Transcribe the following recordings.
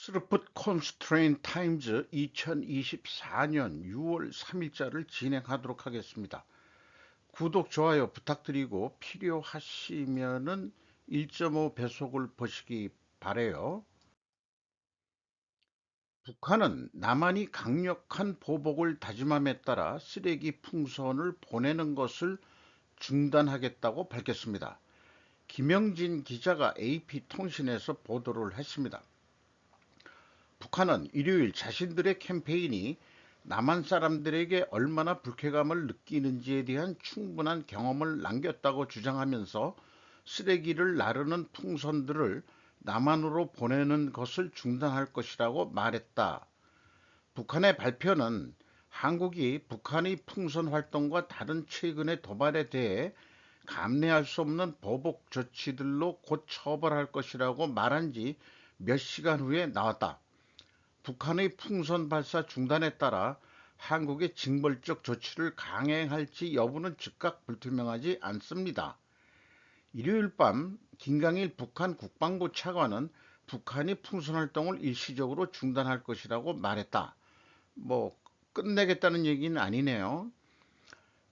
스루풋 콘스트레인 타임즈 2024년 6월 3일자를 진행하도록 하겠습니다. 구독, 좋아요 부탁드리고 필요하시면은 1.5 배속을 보시기 바래요. 북한은 남한이 강력한 보복을 다짐함에 따라 쓰레기 풍선을 보내는 것을 중단하겠다고 밝혔습니다. 김영진 기자가 AP통신에서 보도를 했습니다. 북한은 일요일 자신들의 캠페인이 남한 사람들에게 얼마나 불쾌감을 느끼는지에 대한 충분한 경험을 남겼다고 주장하면서 쓰레기를 나르는 풍선들을 남한으로 보내는 것을 중단할 것이라고 말했다. 북한의 발표는 한국이 북한의 풍선 활동과 다른 최근의 도발에 대해 감내할 수 없는 보복 조치들로 곧 처벌할 것이라고 말한 지 몇 시간 후에 나왔다. 북한의 풍선 발사 중단에 따라 한국의 징벌적 조치를 강행할지 여부는 즉각 불투명하지 않습니다. 일요일 밤 김강일 북한 국방부 차관은 북한이 풍선 활동을 일시적으로 중단할 것이라고 말했다. 뭐 끝내겠다는 얘기는 아니네요.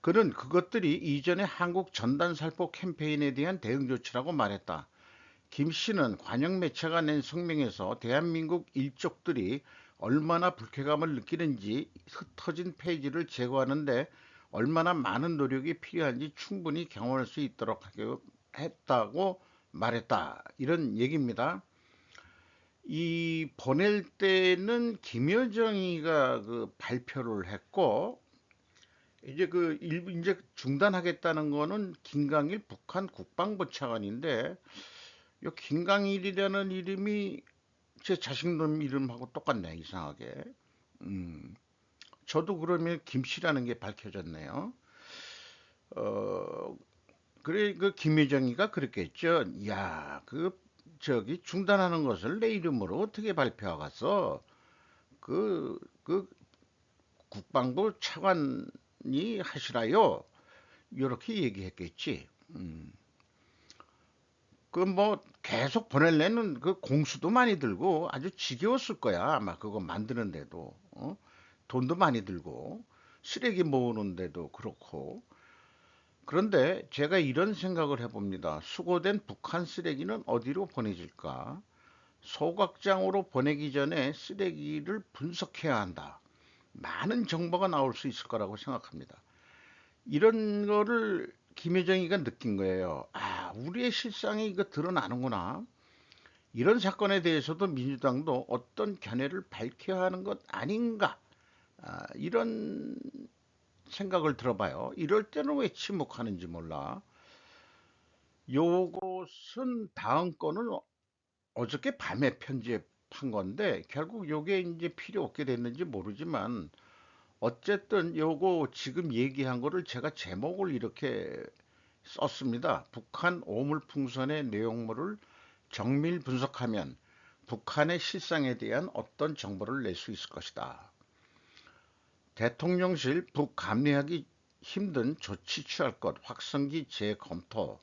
그는 그것들이 이전의 한국 전단 살포 캠페인에 대한 대응 조치라고 말했다. 김 씨는 관영 매체가 낸 성명에서 대한민국 일족들이 얼마나 불쾌감을 느끼는지 흩어진 페이지를 제거하는데 얼마나 많은 노력이 필요한지 충분히 경험할 수 있도록 했다고 말했다. 이런 얘기입니다. 이 보낼 때는 김여정이가 그 발표를 했고 이제 그 일부 이제 중단하겠다는 거는 김강일 북한 국방부 차관인데 요 김강일이라는 이름이 제 자식놈 이름하고 똑같네, 이상하게. 음, 저도 그러면 김씨라는 게 밝혀졌네요. 어, 그래, 그 김여정이가 그랬겠죠. 야, 중단하는 것을 내 이름으로 어떻게 발표하겠어? 그 국방부 차관이 하시라요. 이렇게 얘기했겠지. 그 뭐 계속 보낼래는 그 공수도 많이 들고 아주 지겨웠을 거야. 아마 그거 만드는데도. 돈도 많이 들고 쓰레기 모으는데도 그렇고. 그런데 제가 이런 생각을 해봅니다. 수거된 북한 쓰레기는 어디로 보내질까? 소각장으로 보내기 전에 쓰레기를 분석해야 한다. 많은 정보가 나올 수 있을 거라고 생각합니다. 이런 거를 김여정이가 느낀 거예요. 아, 우리의 실상이 이거 드러나는구나. 이런 사건에 대해서도 민주당도 어떤 견해를 밝혀야 하는 것 아닌가. 이런 생각을 들어봐요. 이럴 때는 왜 침묵하는지 몰라. 요것은 다음 거는 어저께 밤에 편집한 건데 결국 요게 이제 필요 없게 됐는지 모르지만 어쨌든 요거 지금 얘기한 거를 제가 제목을 이렇게 썼습니다. 북한 오물풍선의 내용물을 정밀 분석하면 북한의 실상에 대한 어떤 정보를 낼 수 있을 것이다. 대통령실 북감리하기 힘든 조치 취할 것, 확성기 재검토.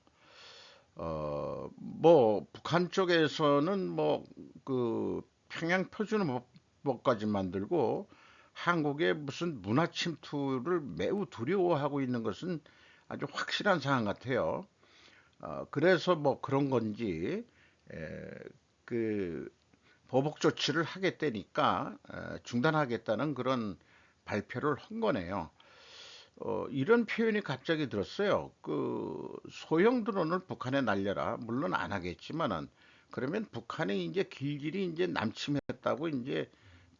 뭐 북한 쪽에서는 뭐 그 평양 표준어법까지 만들고 한국의 무슨 문화 침투를 매우 두려워하고 있는 것은 아주 확실한 상황 같아요. 그래서 뭐 그런 건지 에, 그 보복 조치를 하겠다니까 중단하겠다는 그런 발표를 한 거네요. 이런 표현이 갑자기 들었어요. 그 소형 드론을 북한에 날려라. 물론 안 하겠지만은 그러면 북한이 이제 길길이 이제 남침했다고 이제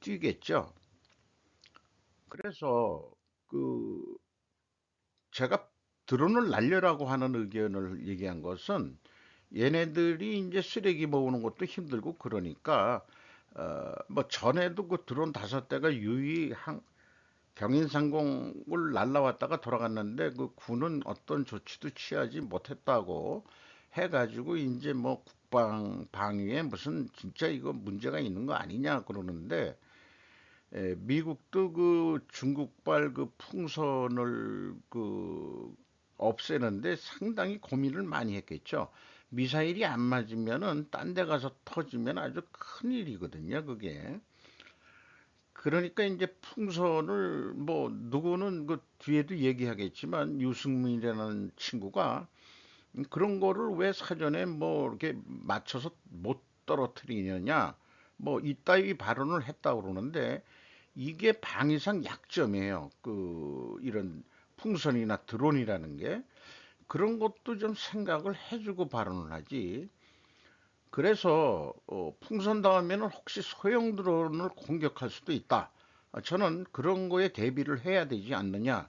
뛰겠죠. 그래서 그 제가 드론을 날려라고 하는 의견을 얘기한 것은 얘네들이 이제 쓰레기 모으는 것도 힘들고 그러니까 뭐 전에도 그 드론 5대가 유의 경인상공을 날라왔다가 돌아갔는데 그 군은 어떤 조치도 취하지 못했다고 해가지고 이제 뭐 국방 방위에 무슨 진짜 이거 문제가 있는 거 아니냐 그러는데 미국도 그 중국발 그 풍선을 그 없애는데 상당히 고민을 많이 했겠죠. 미사일이 안 맞으면은 딴데 가서 터지면 아주 큰일이거든요, 그게. 그러니까 이제 풍선을 뭐 누구는 그 뒤에도 얘기하겠지만 유승민이라는 친구가 그런 거를 왜 사전에 뭐 이렇게 맞춰서 못 떨어뜨리느냐 뭐 이따위 발언을 했다고 그러는데 이게 방위상 약점이에요. 그 이런 풍선이나 드론이라는 게 그런 것도 좀 생각을 해주고 발언을 하지. 그래서 풍선 다음에는 혹시 소형 드론을 공격할 수도 있다. 저는 그런 거에 대비를 해야 되지 않느냐.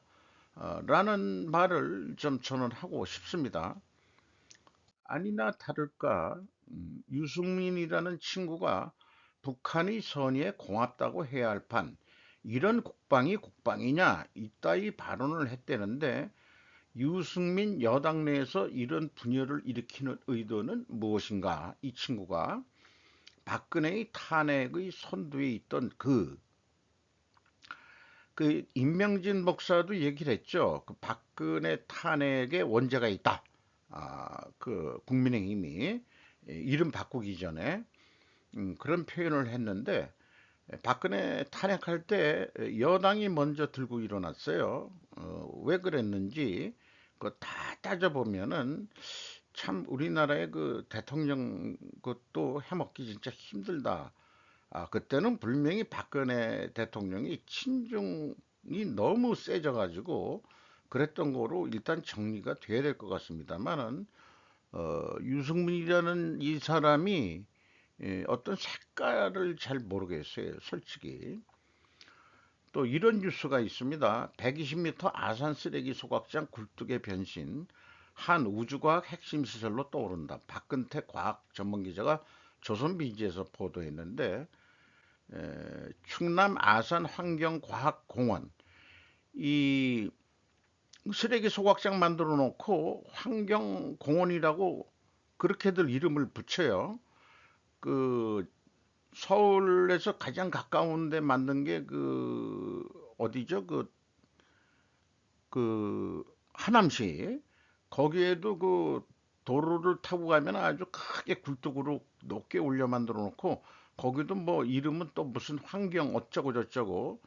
라는 말을 좀 저는 하고 싶습니다. 아니나 다를까, 유승민이라는 친구가 북한의 선의에 고맙다고 해야 할 판, 이런 국방이 국방이냐, 이따위 발언을 했대는데, 유승민 여당 내에서 이런 분열을 일으키는 의도는 무엇인가? 이 친구가 박근혜의 탄핵의 선두에 있던 그 임명진 목사도 얘기를 했죠. 그 박근혜 탄핵에 원죄가 있다. 그 국민의힘이 이름 바꾸기 전에 그런 표현을 했는데 박근혜 탄핵할 때 여당이 먼저 들고 일어났어요. 왜 그랬는지 그 다 따져보면은 참 우리나라의 그 대통령 것도 해먹기 진짜 힘들다. 그때는 분명히 박근혜 대통령이 친중이 너무 세져가지고 그랬던 거로 일단 정리가 돼야 될 것 같습니다만은 유승민이라는 이 사람이 어떤 색깔을 잘 모르겠어요, 솔직히. 또 이런 뉴스가 있습니다. 120m 아산 쓰레기 소각장 굴뚝의 변신, 한 우주과학 핵심 시설로 떠오른다. 박근태 과학 전문 기자가 조선비지에서 보도했는데 충남 아산 환경과학공원 이 쓰레기 소각장 만들어 놓고 환경공원이라고 그렇게들 이름을 붙여요. 그 서울에서 가장 가까운 데 만든 게 그 어디죠? 그 하남시 거기에도 그 도로를 타고 가면 아주 크게 굴뚝으로 높게 올려 만들어 놓고 거기도 뭐 이름은 또 무슨 환경 어쩌고 저쩌고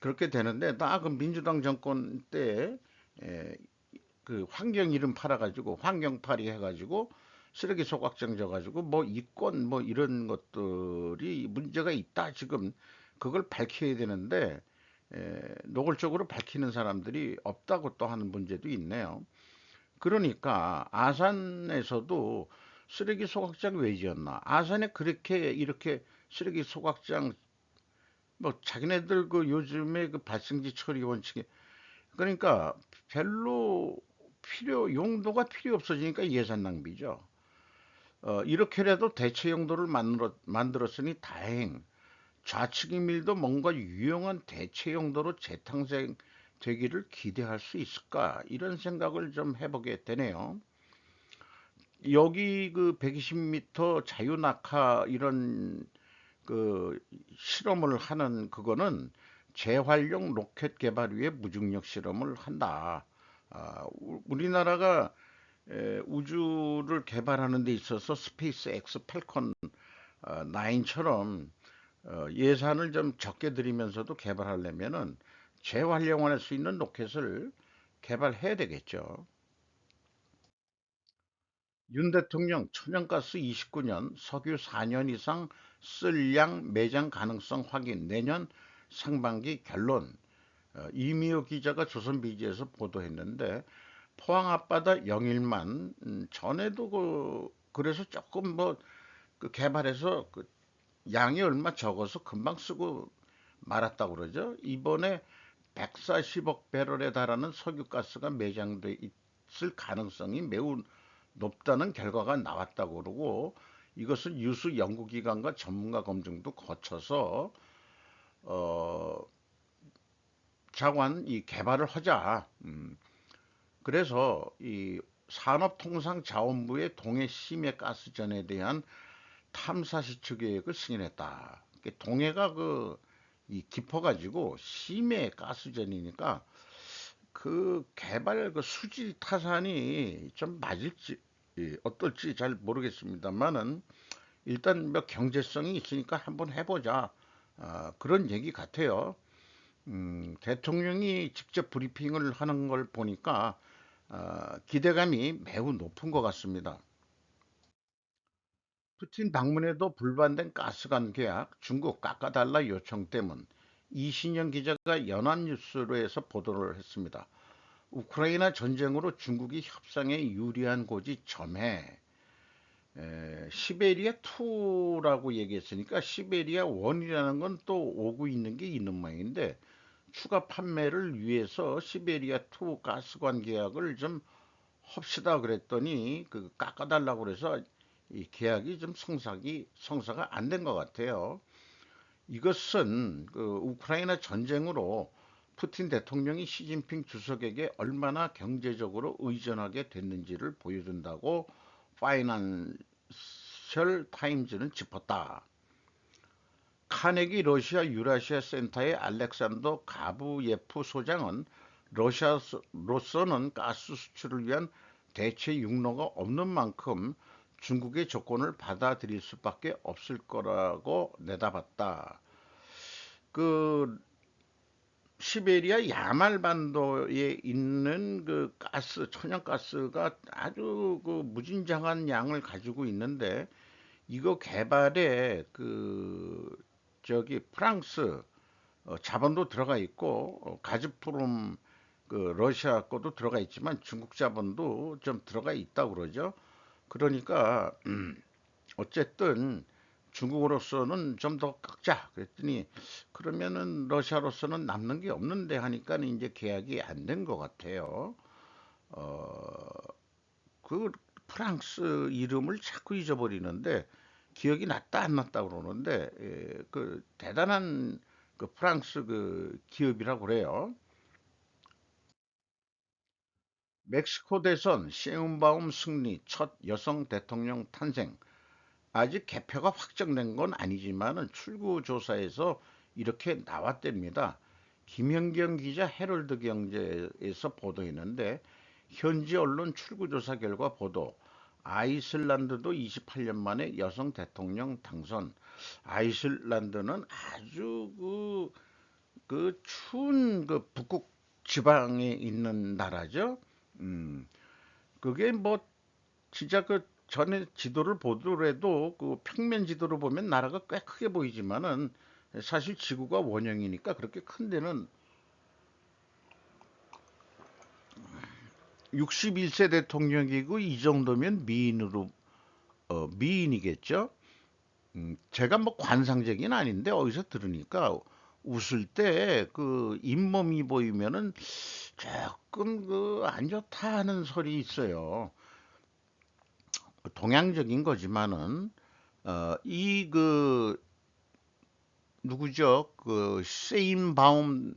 그렇게 되는데 나 그 민주당 정권 때 그 환경 이름 팔아가지고 환경파리 해가지고 쓰레기 소각장 져가지고 뭐 이권 뭐 이런 것들이 문제가 있다 지금 그걸 밝혀야 되는데 노골적으로 밝히는 사람들이 없다고 또 하는 문제도 있네요. 그러니까 아산에서도 쓰레기 소각장 왜 지었나? 아산에 그렇게 이렇게 쓰레기 소각장 뭐 자기네들 그 요즘에 그 발생지 처리 원칙에 그러니까 별로 용도가 필요 없어지니까 예산 낭비죠. 이렇게라도 대체 용도를 만들었으니 다행. 좌측이 밀도 뭔가 유용한 대체 용도로 재탄생 되기를 기대할 수 있을까? 이런 생각을 좀 해보게 되네요. 여기 그 120m 자유낙하 이런 그 실험을 하는 그거는 재활용 로켓 개발 위해 무중력 실험을 한다. 우리나라가 우주를 개발하는 데 있어서 스페이스 X 팰컨 9처럼 예산을 좀 적게 들이면서도 개발하려면은 재활용할 수 있는 로켓을 개발해야 되겠죠. 윤 대통령 천연가스 29년, 석유 4년 이상 쓸 양 매장 가능성 확인, 내년 상반기 결론. 이미호 기자가 조선비지에서 보도했는데 포항 앞바다 영일만 전에도 그래서 조금 뭐 그 개발해서 그 양이 얼마 적어서 금방 쓰고 말았다고 그러죠. 이번에 140억 배럴에 달하는 석유가스가 매장돼 있을 가능성이 매우 높다는 결과가 나왔다고 그러고 이것은 유수 연구기관과 전문가 검증도 거쳐서 어, 자관 이 개발을 하자. 그래서 이 산업통상자원부의 동해 심해 가스전에 대한 탐사 시추 계획을 승인했다. 동해가 이 깊어가지고 심해 가스전이니까 그 개발 그 수질 타산이 좀 맞을지 어떨지 잘 모르겠습니다만은 일단 뭐 경제성이 있으니까 한번 해보자. 그런 얘기 같아요. 대통령이 직접 브리핑을 하는 걸 보니까 기대감이 매우 높은 것 같습니다. 푸틴 방문에도 불반된 가스관 계약, 중국 깎아달라 요청 때문 이신영 기자가 연합뉴스로에서 보도를 했습니다. 우크라이나 전쟁으로 중국이 협상에 유리한 곳이 점해 시베리아 2라고 얘기했으니까 시베리아 1이라는 건 또 오고 있는 게 있는 모양인데 추가 판매를 위해서 시베리아 2 가스관 계약을 좀 합시다 그랬더니 그 깎아달라고 그래서 이 계약이 좀 성사가 안 된 것 같아요. 이것은 그 우크라이나 전쟁으로 푸틴 대통령이 시진핑 주석에게 얼마나 경제적으로 의존하게 됐는지를 보여준다고 파이낸셜 타임즈는 짚었다. 카네기 러시아 유라시아 센터의 알렉산더 가부예프 소장은 러시아로서는 가스 수출을 위한 대체 육로가 없는 만큼 중국의 조건을 받아들일 수밖에 없을 거라고 내다봤다. 그 시베리아 야말 반도에 있는 그 천연가스가 아주 그 무진장한 양을 가지고 있는데 이거 개발에 그 저기 프랑스 자본도 들어가 있고 가즈프롬 그 러시아 거도 들어가 있지만 중국 자본도 좀 들어가 있다고 그러죠. 그러니까 어쨌든 중국으로서는 좀 더 깎자 그랬더니 그러면은 러시아로서는 남는 게 없는데 하니까 이제 계약이 안 된 것 같아요. 어, 그 프랑스 이름을 자꾸 잊어버리는데 기억이 났다 안 났다 그러는데 그 대단한 그 프랑스 그 기업이라고 그래요. 멕시코 대선 셰운바움 승리 첫 여성 대통령 탄생. 아직 개표가 확정된 건 아니지만은 출구 조사에서 이렇게 나왔답니다. 김현경 기자 헤럴드 경제에서 보도했는데 현지 언론 출구조사 결과 보도 아이슬란드도 28년 만에 여성 대통령 당선. 아이슬란드는 아주 그 추운 그 북극 지방에 있는 나라죠. 음, 그게 뭐 진짜 그 전에 지도를 보더라도 그 평면 지도로 보면 나라가 꽤 크게 보이지만은 사실 지구가 원형이니까 그렇게 큰 데는 61세 대통령이고 이 정도면 미인이겠죠. 제가 뭐 관상적인 아닌데 어디서 들으니까 웃을 때 그 잇몸이 보이면은 조금 그 안 좋다 하는 소리 있어요. 동양적인 거지만은 이 그 누구죠? 그 세인바움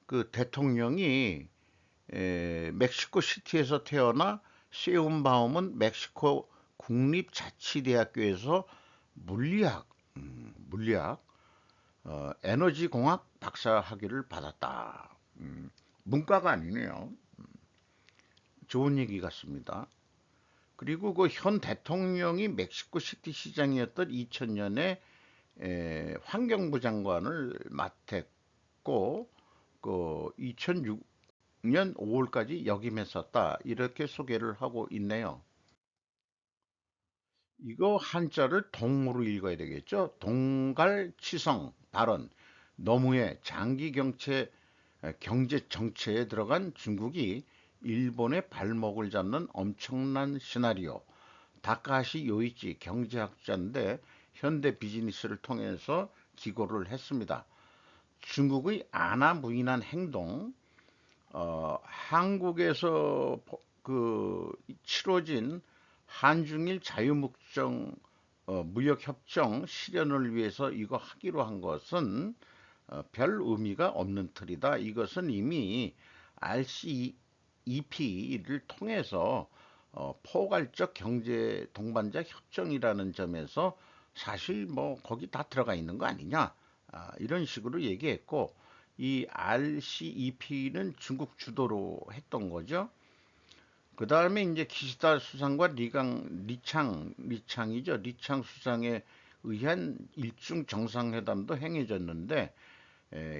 그 대통령이 멕시코 시티에서 태어나 세운바움은 멕시코 국립자치대학교에서 물리학, 물리학, 에너지공학 박사 학위를 받았다. 문과가 아니네요. 좋은 얘기 같습니다. 그리고 그 현 대통령이 멕시코 시티 시장이었던 2000년에 환경부 장관을 맡았고 그 2006년 5월까지 역임했었다. 이렇게 소개를 하고 있네요. 이거 한자를 동무로 읽어야 되겠죠? 동갈치성 발언 너무의 장기 경제 정체에 들어간 중국이 일본의 발목을 잡는 엄청난 시나리오. 다카시 요이치 경제학자인데 현대 비즈니스를 통해서 기고를 했습니다. 중국의 아나무인한 행동, 한국에서 그 치러진 한중일 자유목적 무역협정 실현을 위해서 이거 하기로 한 것은 별 의미가 없는 틀이다. 이것은 이미 RCEP를 통해서 포괄적 경제 동반자 협정이라는 점에서 사실 뭐 거기 다 들어가 있는 거 아니냐 이런 식으로 얘기했고 이 RCEP는 중국 주도로 했던 거죠. 그 다음에 이제 기시다 수상과 리창이죠. 리창 수상에 의한 일중 정상회담도 행해졌는데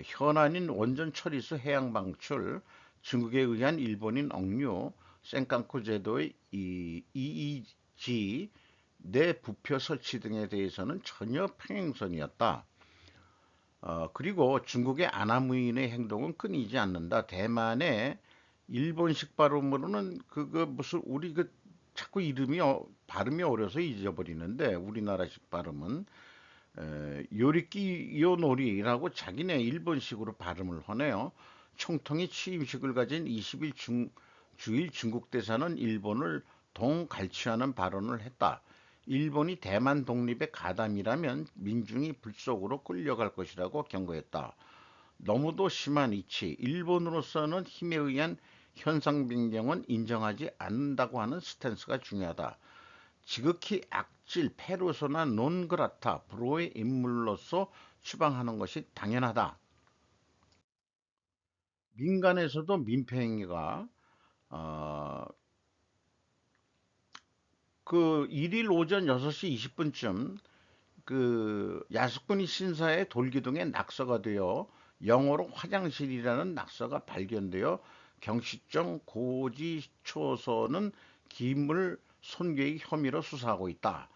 현안인 원전 처리수 해양 방출, 중국에 의한 일본인 억류, 센강쿠 제도의 EEG 내 부표 설치 등에 대해서는 전혀 평행선이었다. 그리고 중국의 아나무인의 행동은 끊이지 않는다. 대만의 일본식 발음으로는 무슨 우리 자꾸 이름이 발음이 어려서 잊어버리는데 우리나라식 발음은 요리끼 요노리라고 자기네 일본식으로 발음을 하네요. 총통이 취임식을 가진 20일 주일 중국 대사는 일본을 동갈취하는 발언을 했다. 일본이 대만 독립에 가담이라면 민중이 불속으로 끌려갈 것이라고 경고했다. 너무도 심한 이치, 일본으로서는 힘에 의한 현상 변경은 인정하지 않는다고 하는 스탠스가 중요하다. 지극히 악질, 페르소나 논그라타, 불호의 인물로서 추방하는 것이 당연하다. 민간에서도 민폐행위가 어, 그 1일 오전 6시 20분쯤 야스쿠니 신사의 돌기둥에 낙서가 되어 영어로 화장실이라는 낙서가 발견되어 경시청 고지초서는 기물 손괴의 혐의로 수사하고 있다.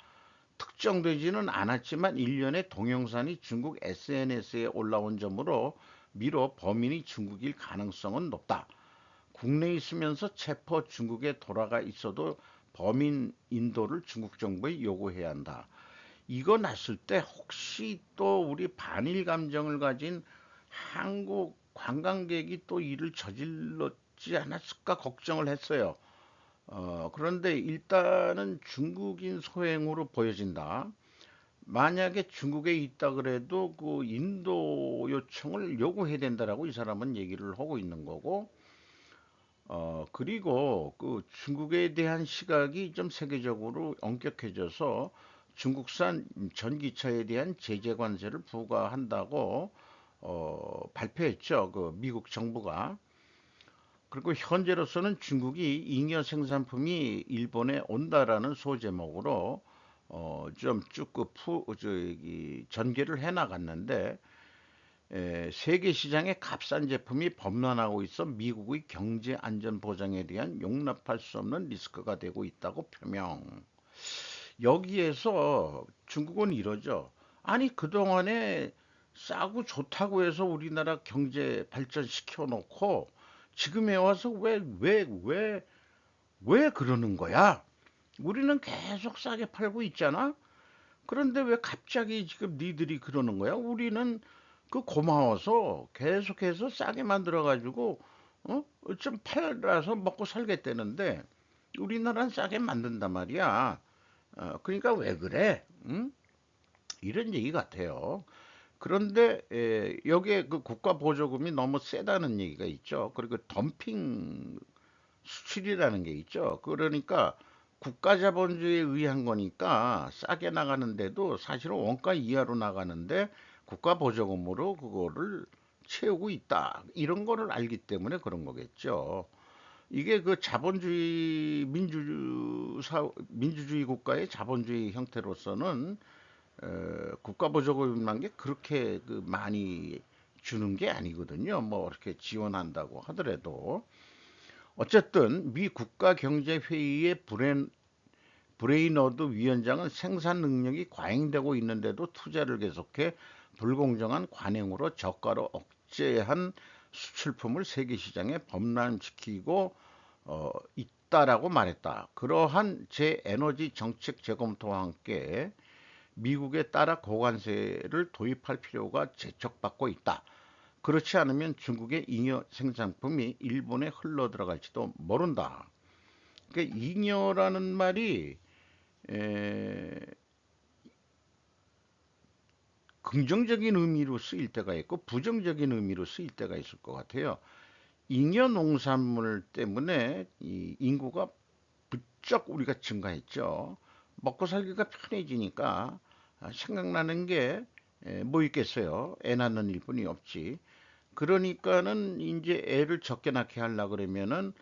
특정되지는 않았지만 일련의 동영상이 중국 SNS에 올라온 점으로 미뤄 범인이 중국일 가능성은 높다. 국내에 있으면서 체포 중국에 돌아가 있어도 범인 인도를 중국 정부에 요구해야 한다. 이거 났을 때 혹시 또 우리 반일 감정을 가진 한국 관광객이 또 이를 저질렀지 않았을까 걱정을 했어요. 그런데 일단은 중국인 소행으로 보여진다. 만약에 중국에 있다 그래도 그 인도 요청을 요구해야 된다라고 이 사람은 얘기를 하고 있는 거고, 그리고 그 중국에 대한 시각이 좀 세계적으로 엄격해져서 중국산 전기차에 대한 제재 관세를 부과한다고 발표했죠. 그 미국 정부가. 그리고 현재로서는 중국이 잉여 생산품이 일본에 온다라는 소제목으로 좀 쭉 저기 전개를 해 나갔는데 세계 시장에 값싼 제품이 범람하고 있어 미국의 경제 안전 보장에 대한 용납할 수 없는 리스크가 되고 있다고 표명. 여기에서 중국은 이러죠. 아니 그동안에 싸고 좋다고 해서 우리나라 경제 발전시켜 놓고 지금에 와서 왜 그러는 거야? 우리는 계속 싸게 팔고 있잖아? 그런데 왜 갑자기 지금 니들이 그러는 거야? 우리는 그 고마워서 계속해서 싸게 만들어가지고, 좀 팔아서 먹고 살겠다는데, 우리나라는 싸게 만든단 말이야. 그러니까 왜 그래? 응? 이런 얘기 같아요. 그런데 여기에 그 국가 보조금이 너무 세다는 얘기가 있죠. 그리고 덤핑 수출이라는 게 있죠. 그러니까 국가 자본주의에 의한 거니까 싸게 나가는데도 사실은 원가 이하로 나가는데 국가 보조금으로 그거를 채우고 있다. 이런 거를 알기 때문에 그런 거겠죠. 이게 그 자본주의 민주주의 국가의 자본주의 형태로서는 국가 보조금이란 게 그렇게 그 많이 주는 게 아니거든요. 뭐 이렇게 지원한다고 하더라도 어쨌든 미 국가경제회의의 브레이너드 위원장은 생산 능력이 과잉되고 있는데도 투자를 계속해 불공정한 관행으로 저가로 억제한 수출품을 세계 시장에 범람시키고 있다라고 말했다. 그러한 재에너지 정책 재검토와 함께 미국에 따라 고관세를 도입할 필요가 제척받고 있다. 그렇지 않으면 중국의 잉여 생산품이 일본에 흘러 들어갈지도 모른다. 그러니까 잉여라는 말이 에, 긍정적인 의미로 쓰일 때가 있고 부정적인 의미로 쓰일 때가 있을 것 같아요. 잉여 농산물 때문에 이 인구가 부쩍 우리가 증가했죠. 먹고 살기가 편해지니까 생각나는 게 뭐 있겠어요. 애 낳는 일뿐이 없지. 그러니까는 이제 애를 적게 낳게 하려 그러면은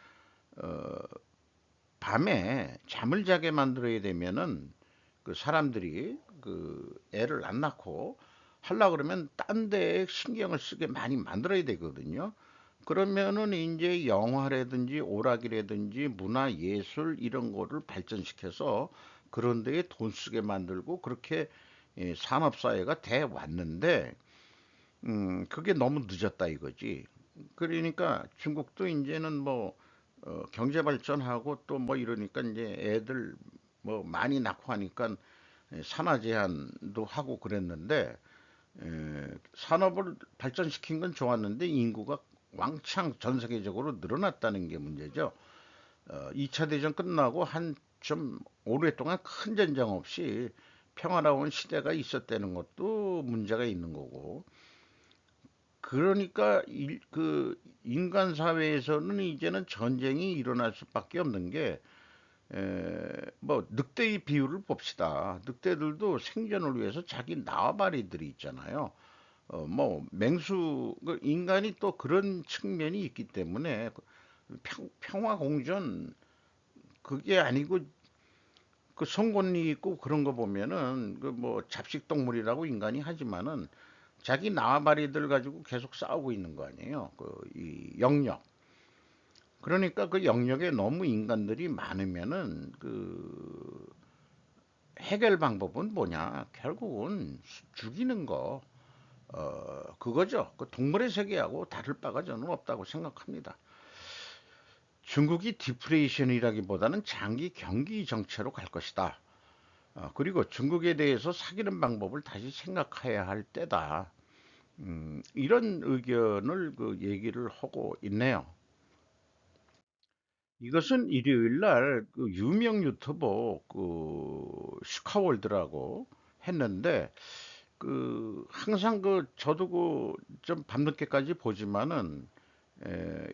밤에 잠을 자게 만들어야 되면은 그 사람들이 애를 안 낳고 하려 그러면 딴 데에 신경을 쓰게 많이 만들어야 되거든요. 그러면은 이제 영화라든지 오락이라든지 문화 예술 이런 거를 발전시켜서 그런 데에 돈 쓰게 만들고 그렇게 산업 사회가 돼 왔는데 그게 너무 늦었다 이거지. 그러니까 중국도 이제는 뭐 경제 발전하고 또 뭐 이러니까 이제 애들 뭐 많이 낳고 하니까 산화 제한도 하고 그랬는데 산업을 발전시킨 건 좋았는데 인구가 왕창 전 세계적으로 늘어났다는 게 문제죠. 2차 대전 끝나고 한 좀 오랫동안 큰 전쟁 없이 평화로운 시대가 있었다는 것도 문제가 있는 거고. 그러니까 그 인간 사회에서는 이제는 전쟁이 일어날 수밖에 없는 게 뭐 늑대의 비율을 봅시다. 늑대들도 생존을 위해서 자기縄張이들이 있잖아요. 뭐 맹수 그 인간이 또 그런 측면이 있기 때문에 평화 공존 그게 아니고 그 성권리 있고 그런 거 보면은 그 뭐 잡식 동물이라고 인간이 하지만은 자기縄張이들 가지고 계속 싸우고 있는 거 아니에요. 그 이 영역. 그러니까 그 영역에 너무 인간들이 많으면은 그 해결 방법은 뭐냐? 결국은 죽이는 거. 그거죠. 그 동물의 세계하고 다를 바가 저는 없다고 생각합니다. 중국이 디프레이션이라기보다는 장기 경기 정체로 갈 것이다. 그리고 중국에 대해서 사귀는 방법을 다시 생각해야 할 때다. 이런 의견을 그 얘기를 하고 있네요. 이것은 일요일 날그 유명 유튜버 그 슈카월드라고 했는데 항상 저도 좀 밤늦게까지 보지만은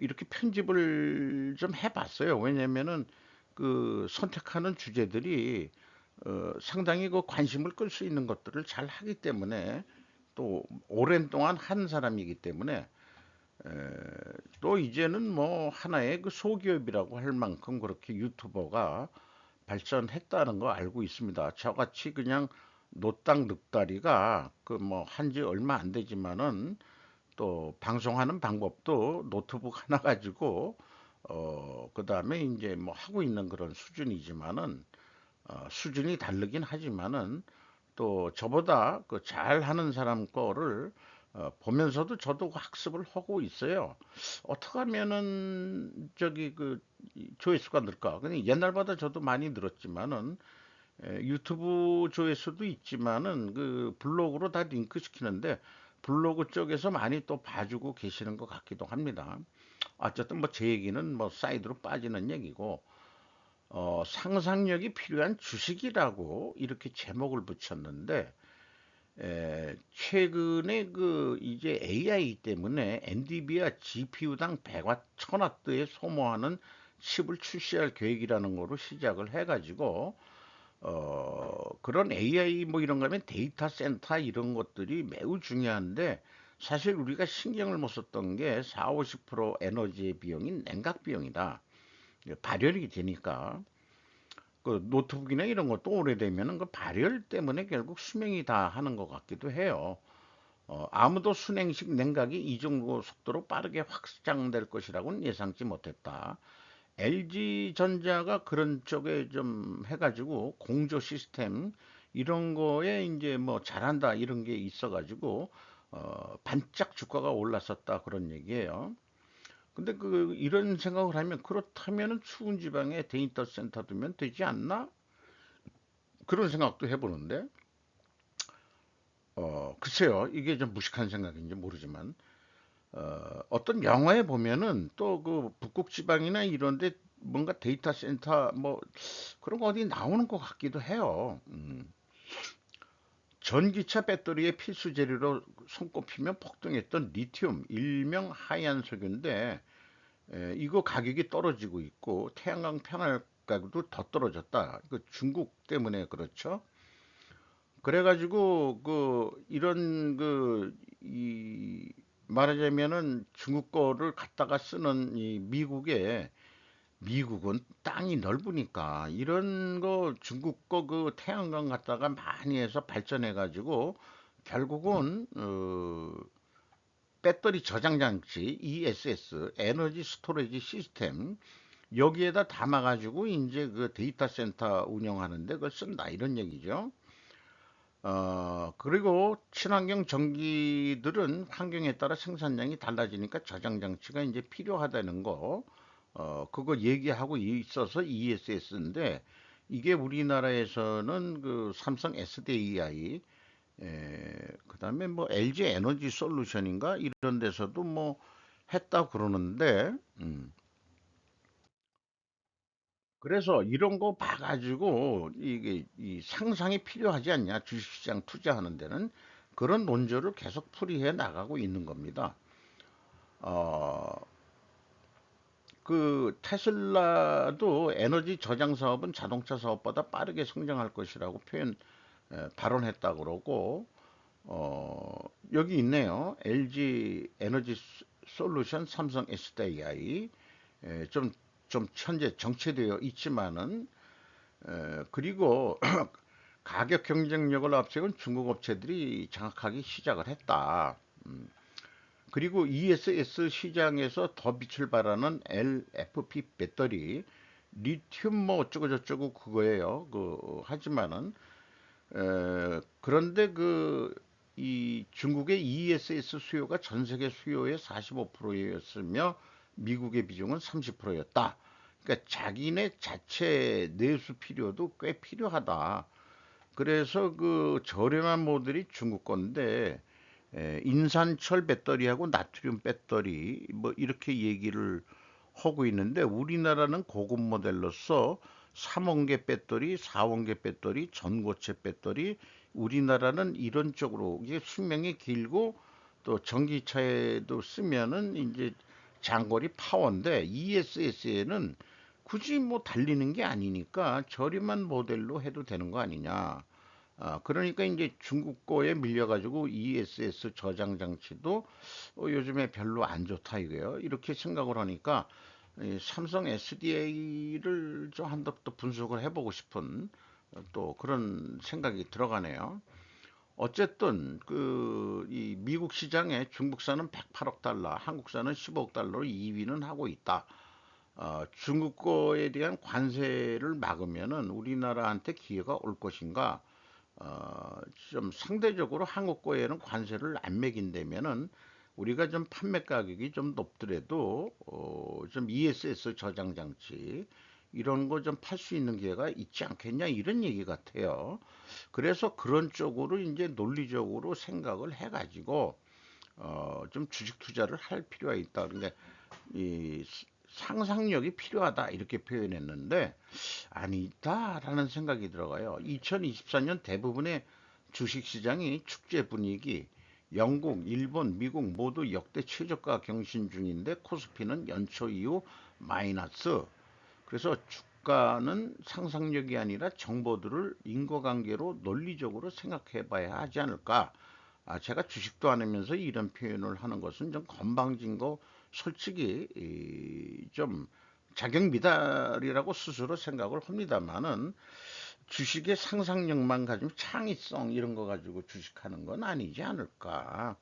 이렇게 편집을 좀 해봤어요. 왜냐면은 그 선택하는 주제들이 상당히 그 관심을 끌 수 있는 것들을 잘 하기 때문에 또 오랜 동안 한 사람이기 때문에 에, 또 이제는 뭐 하나의 그 소기업이라고 할 만큼 그렇게 유튜버가 발전했다는 거 알고 있습니다. 저같이 그냥 노땅 늑다리가 그 뭐 한지 얼마 안 되지만은 또 방송하는 방법도 노트북 하나 가지고 그다음에 이제 뭐 하고 있는 그런 수준이지만은 수준이 다르긴 하지만은 또 저보다 그 잘하는 사람 거를 보면서도 저도 학습을 하고 있어요. 어떻게 하면은 조회수가 늘까? 근데 옛날보다 저도 많이 늘었지만은 유튜브 조회수도 있지만은 그 블로그로 다 링크 시키는데 블로그 쪽에서 많이 또 봐주고 계시는 것 같기도 합니다. 어쨌든 뭐 제 얘기는 뭐 사이드로 빠지는 얘기고 상상력이 필요한 주식이라고 이렇게 제목을 붙였는데 최근에 그 이제 AI 때문에 엔비디아 GPU당 100W, 1000W에 소모하는 칩을 출시할 계획이라는 거로 시작을 해가지고 그런 AI 뭐 이런 거면 데이터 센터 이런 것들이 매우 중요한데 사실 우리가 신경을 못 썼던 게 4, 50% 에너지의 비용인 냉각 비용이다. 발열이 되니까. 그 노트북이나 이런 것도 오래되면은 그 발열 때문에 결국 수명이 다 하는 것 같기도 해요. 아무도 순행식 냉각이 이 정도 속도로 빠르게 확장될 것이라고는 예상치 못했다. LG전자가 그런 쪽에 좀 해가지고 공조 시스템 이런 거에 이제 뭐 잘한다 이런 게 있어가지고 반짝 주가가 올랐었다 그런 얘기예요. 근데 이런 생각을 하면 그렇다면은 추운 지방에 데이터 센터 두면 되지 않나? 그런 생각도 해보는데 글쎄요 이게 좀 무식한 생각인지 모르지만 어떤 영화에 보면은 또 그 북극 지방이나 이런데 뭔가 데이터 센터 뭐 그런 거 어디 나오는 것 같기도 해요. 전기차 배터리의 필수 재료로 손꼽히며 폭등했던 리튬, 일명 하얀석유인데 이거 가격이 떨어지고 있고 태양광 패널 가격도 더 떨어졌다. 그 중국 때문에 그렇죠. 그래가지고 이런 이 말하자면은 중국 거를 갖다가 쓰는 이 미국에 미국은 땅이 넓으니까 이런 거 중국 거 그 태양광 갖다가 많이 해서 발전해 가지고 결국은 배터리 저장 장치 ESS 에너지 스토리지 시스템 여기에다 담아 가지고 이제 그 데이터 센터 운영하는데 그걸 쓴다 이런 얘기죠. 그리고 친환경 전기들은 환경에 따라 생산량이 달라지니까 저장 장치가 이제 필요하다는 거, 그거 얘기하고 있어서 ESS인데, 이게 우리나라에서는 그 삼성 SDAI, 그 다음에 뭐 LG 에너지 솔루션인가? 이런 데서도 뭐 했다 그러는데, 그래서 이런 거 봐가지고 이게 이 상상이 필요하지 않냐 주식시장 투자하는 데는 그런 논조를 계속 풀이해 나가고 있는 겁니다. 어, 그 테슬라도 에너지 저장 사업은 자동차 사업보다 빠르게 성장할 것이라고 발언했다 그러고 어, 여기 있네요. LG 에너지 솔루션, 삼성 SDI 좀 현재 정체되어 있지만은 그리고 가격 경쟁력을 앞세운 중국 업체들이 장악하기 시작을 했다. 그리고 ESS 시장에서 더 빛을 발하는 LFP 배터리, 리튬 뭐 어쩌고저쩌고 그거예요. 하지만은 그런데 이 중국의 ESS 수요가 전 세계 수요의 45%였으며 미국의 비중은 30%였다. 그러니까 자기네 자체 내수 필요도 꽤 필요하다. 그래서 그 저렴한 모델이 중국 건데 인산철 배터리하고 나트륨 배터리 뭐 이렇게 얘기를 하고 있는데 우리나라는 고급 모델로서 3원계 배터리, 4원계 배터리, 전고체 배터리 우리나라는 이런 쪽으로 이게 수명이 길고 또 전기차에도 쓰면은 이제 장거리 파워인데 ESS에는 굳이 뭐 달리는 게 아니니까 저렴한 모델로 해도 되는 거 아니냐. 그러니까 이제 중국 거에 밀려가지고 ESS 저장 장치도 요즘에 별로 안 좋다 이거예요. 이렇게 생각을 하니까 이 삼성 SDA를 좀 한 번 더 분석을 해보고 싶은 또 그런 생각이 들어가네요. 어쨌든 이 미국 시장에 중국산은 108억 달러, 한국산은 15억 달러로 2위는 하고 있다. 중국 거에 대한 관세를 막으면은 우리나라한테 기회가 올 것인가? 어, 좀 상대적으로 한국 거에는 관세를 안 매긴다면은 우리가 좀 판매 가격이 좀 높더라도 좀 ESS 저장 장치 이런 거 좀 팔 수 있는 기회가 있지 않겠냐 이런 얘기 같아요. 그래서 그런 쪽으로 이제 논리적으로 생각을 해가지고 좀 주식 투자를 할 필요가 있다. 그런데 이 상상력이 필요하다 이렇게 표현했는데 아니다라는 생각이 들어가요. 2024년 대부분의 주식시장이 축제 분위기, 영국, 일본, 미국 모두 역대 최저가 경신 중인데 코스피는 연초 이후 마이너스. 그래서 주가는 상상력이 아니라 정보들을 인과관계로 논리적으로 생각해 봐야 하지 않을까. 제가 주식도 안 하면서 이런 표현을 하는 것은 좀 건방진 거 솔직히 좀 자격 미달이라고 스스로 생각을 합니다만은 주식의 상상력만 가지고 창의성 이런 거 가지고 주식하는 건 아니지 않을까.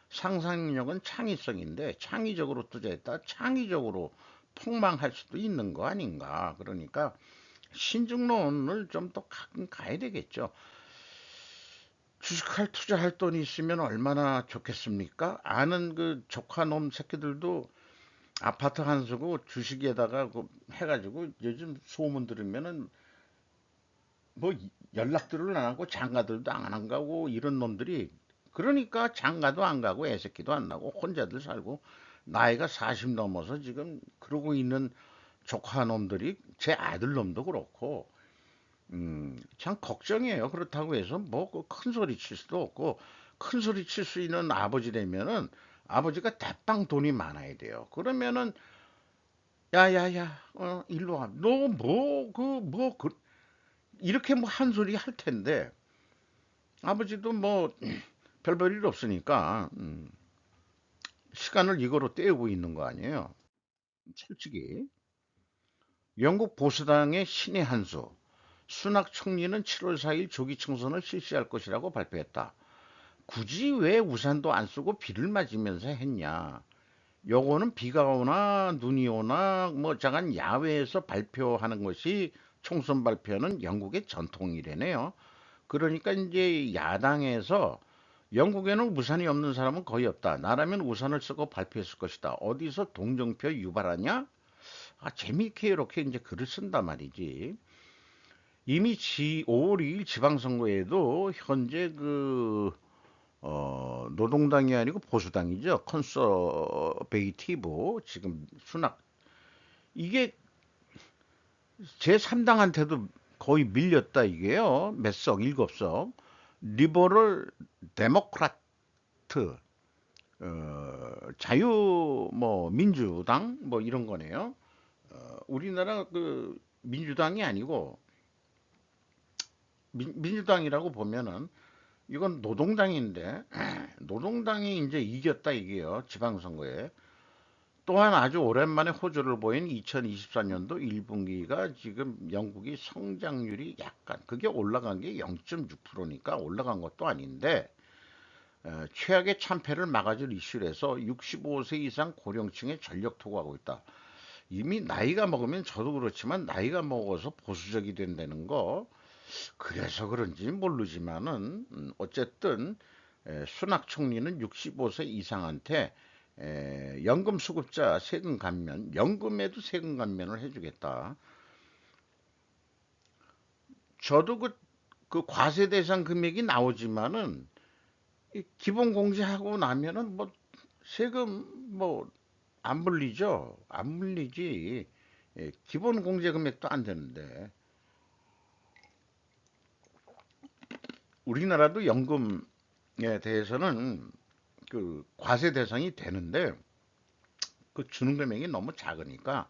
상상력은 창의성인데 창의적으로 투자했다 창의적으로 폭망할 수도 있는 거 아닌가. 그러니까 신중론을 좀 더 가끔 가야 되겠죠. 주식할 투자할 돈이 있으면 얼마나 좋겠습니까? 아는 그 조카놈 새끼들도 아파트 한 수고 주식에다가 해가지고 요즘 소문 들으면은 뭐 연락들을 안 하고 장가들도 안 가고 이런 놈들이 그러니까 장가도 안 가고 애새끼도 안 나고 혼자들 살고 나이가 40 넘어서 지금 그러고 있는 조카 놈들이 제 아들 놈도 그렇고 참 걱정이에요. 그렇다고 해서 뭐 큰 소리 칠 수도 없고 큰 소리 칠 수 있는 아버지라면은 아버지가 대빵 돈이 많아야 돼요. 그러면은 야야야 일로 와. 너 이렇게 뭐 한 소리 할 텐데 아버지도 뭐 별 볼 일 없으니까 시간을 이거로 때우고 있는 거 아니에요. 솔직히. 영국 보수당의 신의 한수, 수낙 총리는 7월 4일 조기 총선을 실시할 것이라고 발표했다. 굳이 왜 우산도 안 쓰고 비를 맞으면서 했냐? 요거는 비가 오나 눈이 오나 뭐 잠깐 야외에서 발표하는 것이 총선 발표는 영국의 전통이래네요. 그러니까 이제 야당에서 영국에는 우산이 없는 사람은 거의 없다. 나라면 우산을 쓰고 발표했을 것이다. 어디서 동정표 유발하냐? 아, 재미있게 이렇게 이제 글을 쓴단 말이지. 이미 5월 2일 지방선거에도 현재 노동당이 아니고 보수당이죠. 컨서베이티브 지금 순낙 이게 제3당한테도 거의 밀렸다 이게요. 몇 석, 7석. 리버럴 데모크라트 자유 뭐 민주당 뭐 이런 거네요. 우리나라 그 민주당이 아니고 민주당이라고 보면은 이건 노동당인데 노동당이 이제 이겼다 이게요. 지방선거에. 또한 아주 오랜만에 호조를 보인 2024년도 1분기가 지금 영국이 성장률이 약간 그게 올라간 게 0.6%니까 올라간 것도 아닌데 최악의 참패를 막아줄 이슈에서 65세 이상 고령층에 전력 투구하고 있다. 이미 나이가 먹으면 저도 그렇지만 나이가 먹어서 보수적이 된다는 거 그래서 그런지 모르지만은 어쨌든 수낙 총리는 65세 이상한테 연금 수급자 세금 감면, 연금에도 세금 감면을 해주겠다. 저도 그 과세 대상 금액이 나오지만은 기본 공제하고 나면은 뭐 세금 뭐 안 물리죠. 안 물리지. 기본 공제 금액도 안 되는데 우리나라도 연금에 대해서는 그 과세 대상이 되는데 그 주는 금액이 너무 작으니까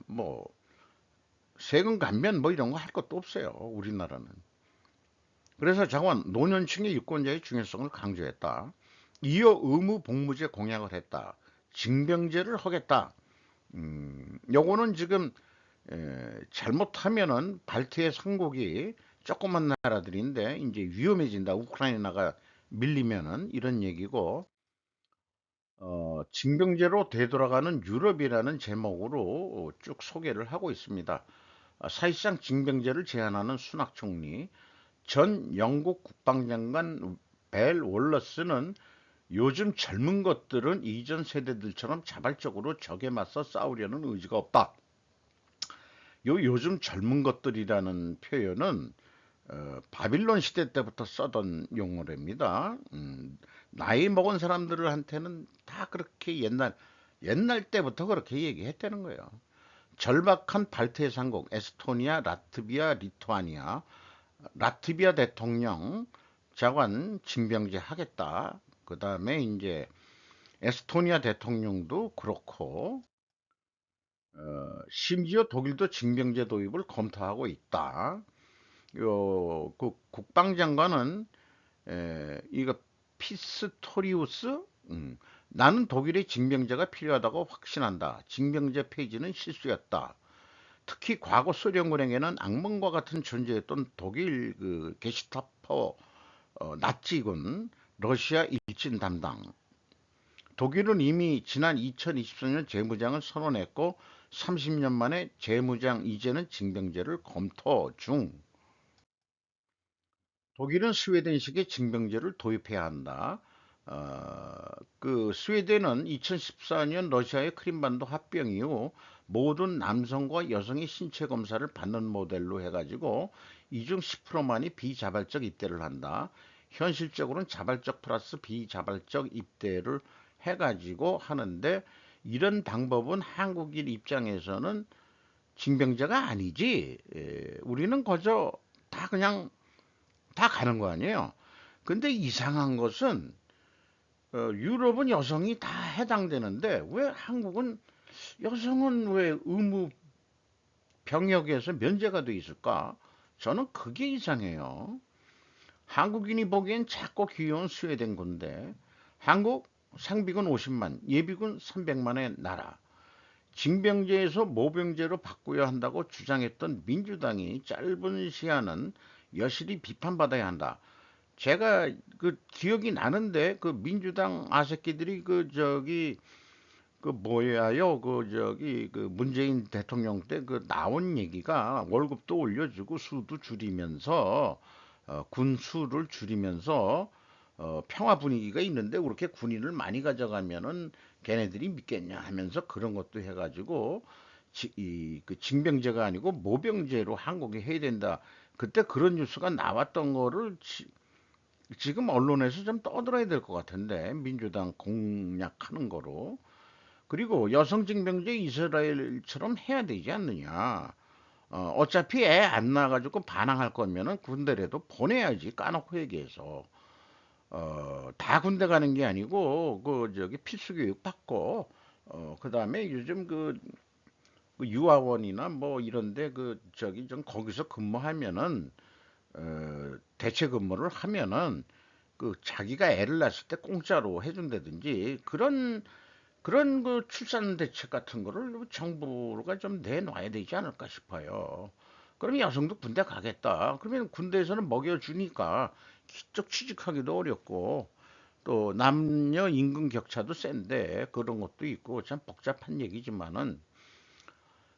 뭐 세금 감면 뭐 이런 거 할 것도 없어요. 우리나라는. 그래서 장관 노년층의 유권자의 중요성을 강조했다. 이어 의무 복무제 공약을 했다. 징병제를 하겠다. 요거는 지금 잘못하면은 발트의 상국이 조그만 나라들인데 이제 위험해진다. 우크라이나가 밀리면은 이런 얘기고 징병제로 되돌아가는 유럽이라는 제목으로 쭉 소개를 하고 있습니다. 사실상 징병제를 제안하는 수낙 총리, 전 영국 국방장관 벨 월러스는 요즘 젊은 것들은 이전 세대들처럼 자발적으로 적에 맞서 싸우려는 의지가 없다. 요즘 젊은 것들이라는 표현은 바빌론 시대 때부터 써던 용어랍니다. 나이 먹은 사람들한테는 다 그렇게 옛날 때부터 그렇게 얘기했다는 거예요. 절박한 발트해 상국 에스토니아, 라트비아, 리투아니아, 라트비아 대통령 자관 징병제 하겠다. 그 다음에 이제 에스토니아 대통령도 그렇고 심지어 독일도 징병제 도입을 검토하고 있다. 그 국방장관은 이거 피스토리우스 나는 독일의 징병제가 필요하다고 확신한다. 징병제 폐지는 실수였다. 특히 과거 소련군에게는 악몽과 같은 존재였던 독일 그 게시타포 나치군 러시아 일진 담당 독일은 이미 지난 2024년 재무장을 선언했고 30년 만에 재무장 이제는 징병제를 검토 중. 독일은 스웨덴식의 징병제를 도입해야 한다. 어, 그 스웨덴은 2014년 러시아의 크림반도 합병 이후 모든 남성과 여성의 신체 검사를 받는 모델로 해가지고 이 중 10%만이 비자발적 입대를 한다. 현실적으로는 자발적 플러스 비자발적 입대를 해가지고 하는데 이런 방법은 한국인 입장에서는 징병제가 아니지. 우리는 거저 다 그냥 다 가는 거 아니에요. 근데 이상한 것은 유럽은 여성이 다 해당되는데 왜 한국은 여성은 왜 의무 병역에서 면제가 돼 있을까? 저는 그게 이상해요. 한국인이 보기엔 작고 귀여운 스웨덴 군데 한국 상비군 50만, 예비군 300만의 나라. 징병제에서 모병제로 바꿔야 한다고 주장했던 민주당이 짧은 시한은 여실히 비판받아야 한다. 제가 그 기억이 나는데 그 민주당 아새끼들이 그 저기 그 뭐야요 그 저기 그 문재인 대통령 때 그 나온 얘기가 월급도 올려주고 수도 줄이면서 군 수를 줄이면서 평화 분위기가 있는데 그렇게 군인을 많이 가져가면은 걔네들이 믿겠냐 하면서 그런 것도 해가지고 그 징병제가 아니고 모병제로 한국에 해야 된다. 그때 그런 뉴스가 나왔던 거를 지금 언론에서 좀 떠들어야 될 것 같은데 민주당 공략하는 거로. 그리고 여성 징병제 이스라엘처럼 해야 되지 않느냐. 어차피 애 안 낳아가지고 반항할 거면은 군대라도 보내야지 까놓고 얘기해서. 다 군대 가는 게 아니고 그 저기 필수 교육 받고 그다음에 요즘 그 유아원이나 뭐 이런데 그 저기 좀 거기서 근무하면은 대체 근무를 하면은 그 자기가 애를 낳았을 때 공짜로 해준다든지 그런 그 출산 대책 같은 거를 정부가 좀 내놔야 되지 않을까 싶어요. 그럼 여성도 군대 가겠다. 그러면 군대에서는 먹여주니까 쪽 취직하기도 어렵고 또 남녀 임금 격차도 센데 그런 것도 있고 참 복잡한 얘기지만은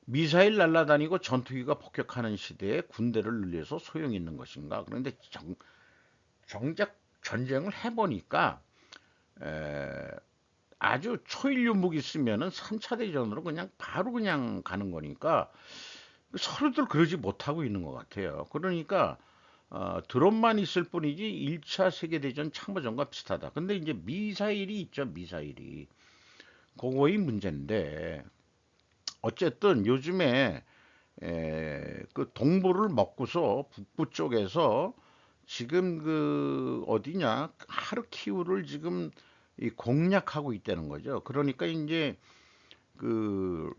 미사일 날아다니고 전투기가 폭격하는 시대에 군대를 늘려서 소용 있는 것인가? 그런데 정작 전쟁을 해보니까 에, 아주 초일류 무기 쓰면은 3차 대전으로 그냥 바로 그냥 가는 거니까 서로들 그러지 못하고 있는 것 같아요. 그러니까 드론만 있을 뿐이지 1차 세계대전 참모전과 비슷하다. 근데 이제 미사일이 있죠, 미사일이. 그거의 문제인데 어쨌든 요즘에 그 동부를 먹고서 북부 쪽에서 지금 그 어디냐 하르키우를 지금 이 공략하고 있다는 거죠. 그러니까 이제 그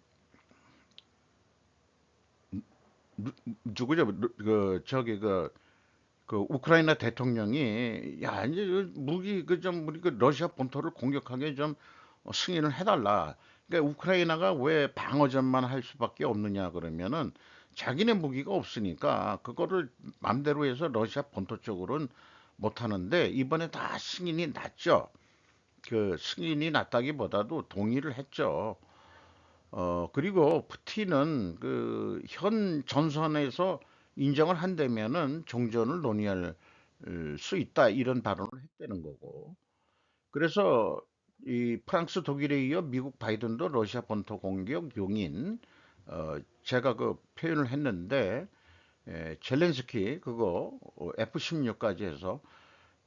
누구죠? 그 저기 그 우크라이나 대통령이 야 이제 무기 그 좀 우리 그 러시아 본토를 공격하게 좀 승인을 해달라. 그러니까 우크라이나가 왜 방어전만 할 수밖에 없느냐 그러면은 자기네 무기가 없으니까 그거를 맘대로 해서 러시아 본토 쪽으로는 못 하는데 이번에 다 승인이 났죠. 그 승인이 났다기보다도 동의를 했죠. 그리고 푸틴은 그 현 전선에서 인정을 한다면은 종전을 논의할 수 있다 이런 발언을 했다는 거고. 그래서 이 프랑스 독일에 이어 미국 바이든도 러시아 본토 공격 용인 제가 그 표현을 했는데 젤렌스키 그거 F-16까지 해서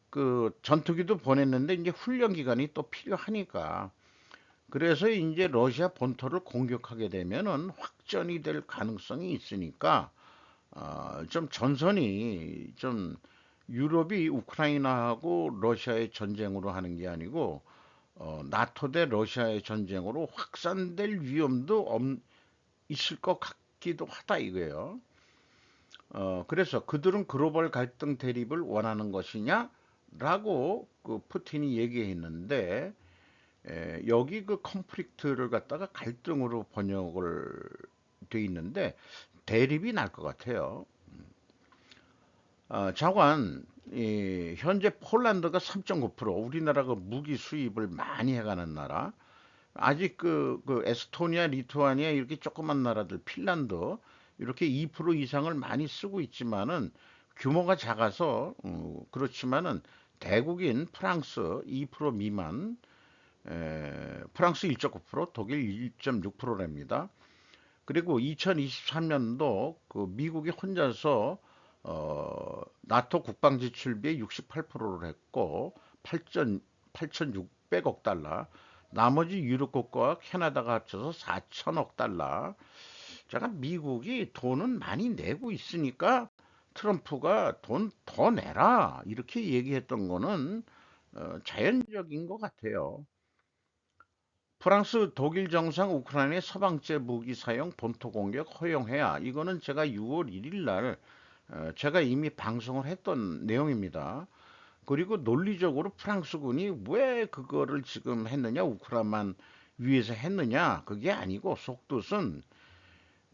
그 전투기도 보냈는데 이제 훈련 기간이 또 필요하니까 그래서 이제 러시아 본토를 공격하게 되면은 확전이 될 가능성이 있으니까 좀 전선이 좀 유럽이 우크라이나하고 러시아의 전쟁으로 하는 게 아니고 나토 대 러시아의 전쟁으로 확산될 위험도 있을 것 같기도 하다 이거예요. 그래서 그들은 글로벌 갈등 대립을 원하는 것이냐라고 그 푸틴이 얘기했는데 여기 그 컨플릭트를 갖다가 갈등으로 번역을 돼 있는데 대립이 날 것 같아요. 자관 현재 폴란드가 3.9% 우리나라가 무기 수입을 많이 해가는 나라. 아직 그 에스토니아, 리투아니아 이렇게 조그만 나라들 핀란드 이렇게 2% 이상을 많이 쓰고 있지만은 규모가 작아서 그렇지만은 대국인 프랑스 2% 미만, 프랑스 1.9%, 독일 1.6%랍니다. 그리고 2023년도 그 미국이 혼자서 나토 국방 지출비의 68%를 했고 8,600억 달러. 나머지 유럽 국가와 캐나다가 합쳐서 4천억 달러. 제가 미국이 돈은 많이 내고 있으니까 트럼프가 돈 더 내라 이렇게 얘기했던 거는 자연적인 것 같아요. 프랑스, 독일 정상 우크라이나의 서방제 무기 사용 본토 공격 허용해야. 이거는 제가 6월 1일 날 제가 이미 방송을 했던 내용입니다. 그리고 논리적으로 프랑스군이 왜 그거를 지금 했느냐, 우크라만 위해서 했느냐? 그게 아니고 속뜻은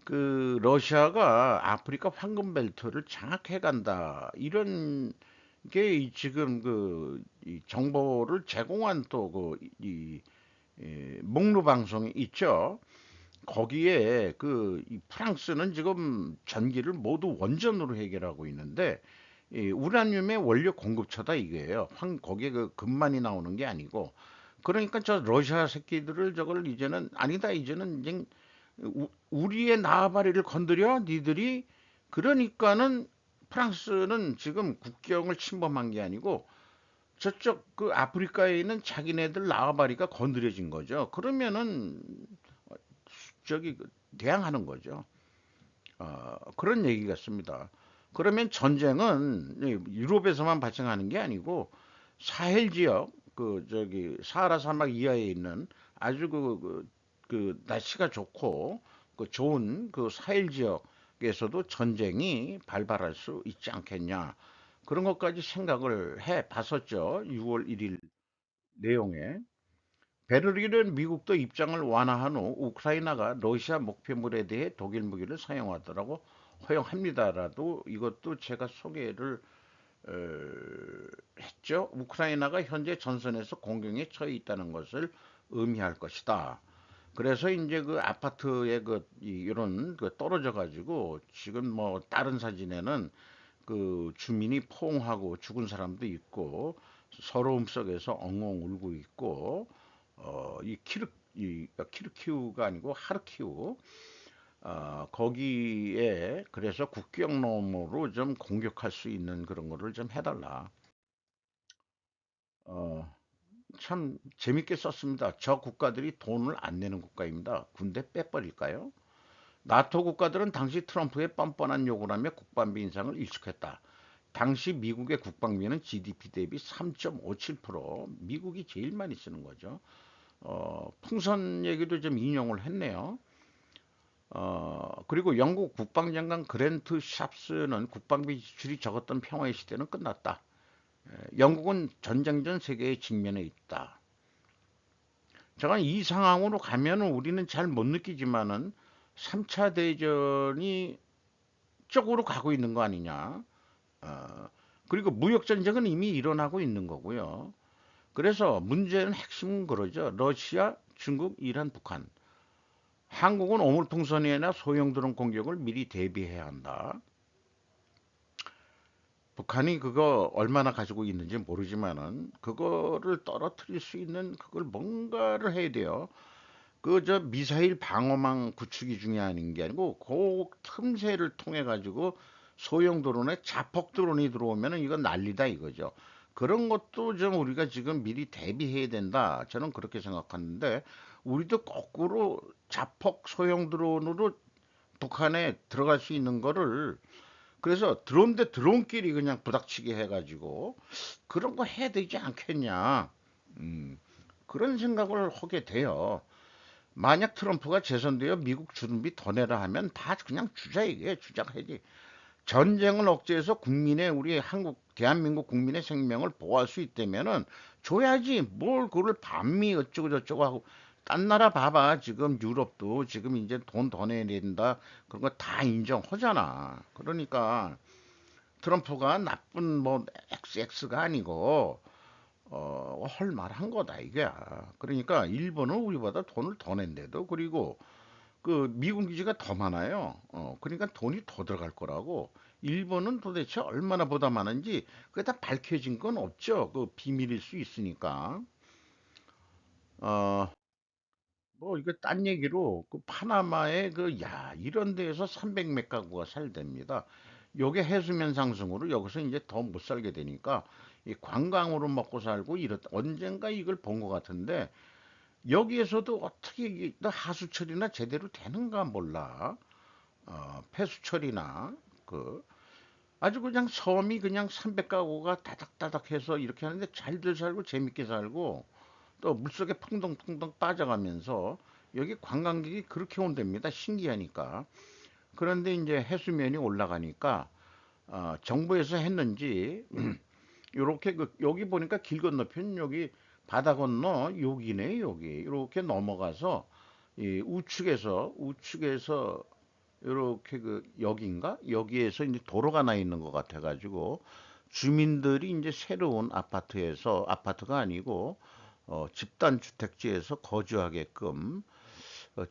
그 러시아가 아프리카 황금 벨트를 장악해 간다. 이런 게 지금 이 정보를 제공한 또 목로 방송이 있죠. 거기에 이 프랑스는 지금 전기를 모두 원전으로 해결하고 있는데 이 우라늄의 원료 공급처다 이거예요. 거기에 그 금만이 나오는 게 아니고 그러니까 저 러시아 새끼들을 저걸 이제는 아니다 이제는 이제 우리의 나아바리를 건드려 니들이 그러니까는 프랑스는 지금 국경을 침범한 게 아니고 저쪽 그 아프리카에 있는 자기네들 나아바리가 건드려진 거죠. 그러면은 저기 대항하는 거죠. 그런 얘기 같습니다. 그러면 전쟁은 유럽에서만 발생하는 게 아니고 사헬 지역 저기 사하라 사막 이하에 있는 아주 날씨가 좋고 좋은 그 사헬 지역에서도 전쟁이 발발할 수 있지 않겠냐. 그런 것까지 생각을 해 봤었죠. 6월 1일 내용에. 베를린은 미국도 입장을 완화한 후 우크라이나가 러시아 목표물에 대해 독일 무기를 사용하더라고 허용합니다라도 이것도 제가 소개를 어, 했죠. 우크라이나가 현재 전선에서 공격에 처해 있다는 것을 의미할 것이다. 그래서 이제 그 아파트에 이런 떨어져 가지고 지금 뭐 다른 사진에는 그 주민이 포옹하고 죽은 사람도 있고 서러움 속에서 엉엉 울고 있고 이 키르키우가 아니고 하르키우 거기에 그래서 국경 너머로 좀 공격할 수 있는 그런 거를 좀 해달라. 어, 참 재밌게 썼습니다. 저 국가들이 돈을 안 내는 국가입니다. 군대 빼버릴까요? 나토 국가들은 당시 트럼프의 뻔뻔한 요구를 하며 국방비 인상을 일축했다. 당시 미국의 국방비는 GDP 대비 3.57%, 미국이 제일 많이 쓰는 거죠. 풍선 얘기도 좀 인용을 했네요. 그리고 영국 국방장관 그랜트 샵스는 국방비 지출이 적었던 평화의 시대는 끝났다. 영국은 전쟁 전 세계에 직면해 있다. 잠깐 이 상황으로 가면 우리는 잘 못 느끼지만은 3차 대전이 쪽으로 가고 있는 거 아니냐. 어, 그리고 무역전쟁은 이미 일어나고 있는 거고요. 그래서 문제는 핵심은 그러죠. 러시아, 중국, 이란, 북한. 한국은 오물풍선이나 소형 드론 공격을 미리 대비해야 한다. 북한이 그거 얼마나 가지고 있는지 모르지만은 그거를 떨어뜨릴 수 있는 그걸 뭔가를 해야 돼요. 그 저 미사일 방어망 구축이 중요한 게 아니고 그 틈새를 통해 가지고 소형 드론에 자폭 드론이 들어오면은 이건 난리다 이거죠. 그런 것도 좀 우리가 지금 미리 대비해야 된다. 저는 그렇게 생각하는데 우리도 거꾸로 자폭 소형 드론으로 북한에 들어갈 수 있는 거를 그래서 드론 대 드론끼리 그냥 부닥치게 해가지고 그런 거 해야 되지 않겠냐. 음, 그런 생각을 하게 돼요. 만약 트럼프가 재선되어 미국 주둔비 더 내라 하면 다 그냥 주자 이게 주작하지. 전쟁을 억제해서 국민의 우리 한국 대한민국 국민의 생명을 보호할 수 있다면은 줘야지. 뭘 그걸 반미 어쩌고 저쩌고 하고 딴 나라 봐봐. 지금 유럽도 지금 이제 돈 더 내야 된다. 그런 거 다 인정하잖아. 그러니까 트럼프가 나쁜 뭐 XX가 아니고 할 만한 거다 이게. 그러니까 일본은 우리보다 돈을 더 낸대도 그리고 그 미군 기지가 더 많아요. 그러니까 돈이 더 들어갈 거라고. 일본은 도대체 얼마나 보다 많은지 그게 다 밝혀진 건 없죠. 그 비밀일 수 있으니까. 어, 뭐 이거 딴 얘기로 그 파나마의 이런 데에서 300 몇 가구가 살답니다. 요게 해수면 상승으로 여기서 이제 더 못 살게 되니까 이 관광으로 먹고 살고 이렇다. 언젠가 이걸 본 것 같은데 여기에서도 어떻게 이게 하수처리나 제대로 되는가 몰라. 폐수처리나 그 아주 그냥 섬이 그냥 300가구가 다닥다닥 해서 이렇게 하는데 잘들 살고 재밌게 살고 또 물속에 펑덩펑덩 빠져가면서 여기 관광객이 그렇게 온답니다. 신기하니까. 그런데 이제 해수면이 올라가니까 정부에서 했는지 요렇게 여기 보니까 길 건너편 여기 바다 건너 여기네 여기 이렇게 넘어가서 이 우측에서 이렇게 그 여기인가 여기에서 이제 도로가 나 있는 것 같아가지고 주민들이 이제 새로운 아파트가 아니고 집단 주택지에서 거주하게끔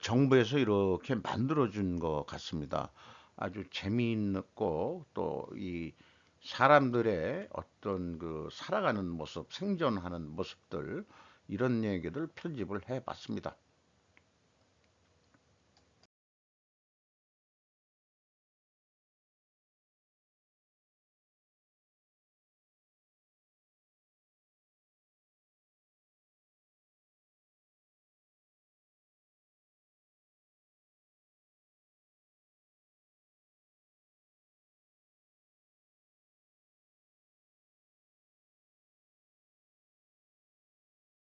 정부에서 이렇게 만들어준 것 같습니다. 아주 재미있고 또 이 사람들의 어떤 그 살아가는 모습, 생존하는 모습들 이런 얘기를 편집을 해봤습니다.